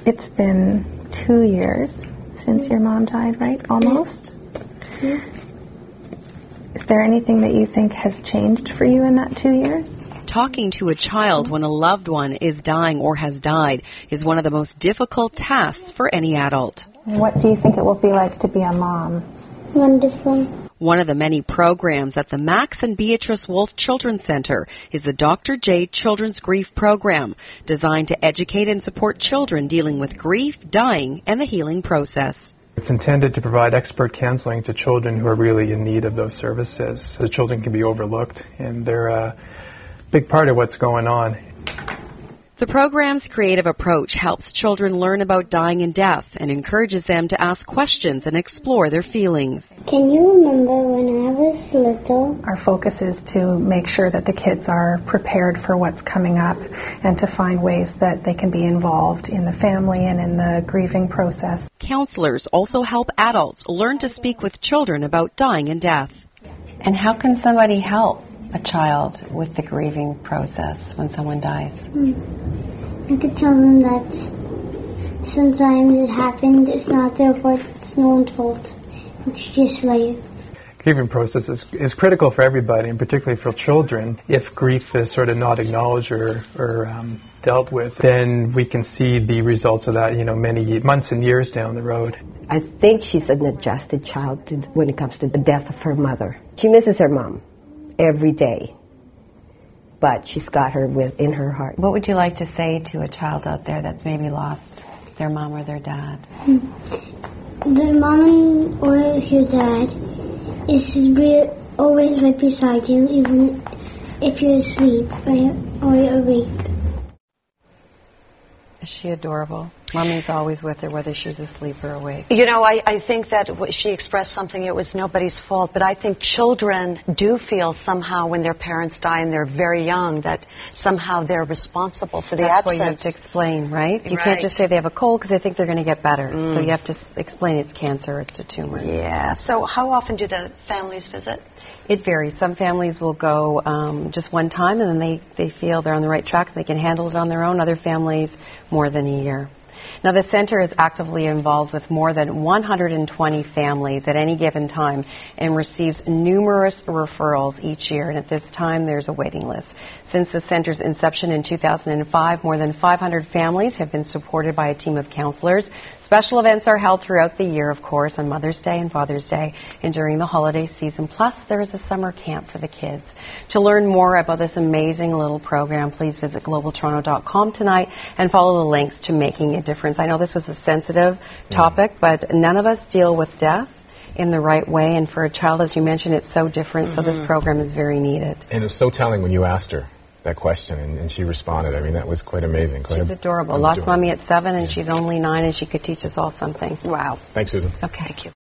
It's been 2 years since your mom died, right? Almost? Yeah. Is there anything that you think has changed for you in that 2 years? Talking to a child when a loved one is dying or has died is one of the most difficult tasks for any adult. What do you think it will be like to be a mom? Wonderful. One of the many programs at the Max and Beatrice Wolf Children's Center is the Dr. J Children's Grief Program, designed to educate and support children dealing with grief, dying, and the healing process. It's intended to provide expert counseling to children who are really in need of those services. The children can be overlooked, and they're a big part of what's going on. The program's creative approach helps children learn about dying and death and encourages them to ask questions and explore their feelings. Can you remember when I was little? Our focus is to make sure that the kids are prepared for what's coming up and to find ways that they can be involved in the family and in the grieving process. Counselors also help adults learn to speak with children about dying and death. And how can somebody help a child with the grieving process when someone dies? I could tell them that sometimes it happened, it's not their fault, it's no one's fault. It's just life. Grieving process is critical for everybody, and particularly for children. If grief is sort of not acknowledged or dealt with, then we can see the results of that, many months and years down the road. I think she's an adjusted child when it comes to the death of her mother. She misses her mom every day, but she's got her within her heart. What would you like to say to a child out there that's maybe lost their mom or their dad? The mom or your dad is always right beside you, even if you're asleep or you're awake. Is she adorable? Mommy's always with her, whether she's asleep or awake. I think that she expressed something, it was nobody's fault, but I think children do feel somehow when their parents die and they're very young that somehow they're responsible for the That's absence. what you have to explain, right? You Right. can't just say they have a cold because they think they're going to get better. So you have to explain it's cancer, it's a tumor. Yeah. So how often do the families visit? It varies. Some families will go just one time and then they feel they're on the right track, they can handle it on their own. Other families, more than a year. Now, the center is actively involved with more than 120 families at any given time and receives numerous referrals each year. And at this time, there's a waiting list. Since the center's inception in 2005, more than 500 families have been supported by a team of counselors. Special events are held throughout the year, of course, on Mother's Day and Father's Day and during the holiday season. Plus, there is a summer camp for the kids. To learn more about this amazing little program, please visit globaltoronto.com tonight and follow the links to Making a Difference. I know this was a sensitive topic, but none of us deal with death in the right way. And for a child, as you mentioned, it's so different, so this program is very needed. And it was so telling when you asked her that question, and she responded. I mean, that was quite amazing. She's adorable. Lost Mommy at 7, and she's only 9, and she could teach us all something. Wow. Thanks, Susan. Okay. Thank you.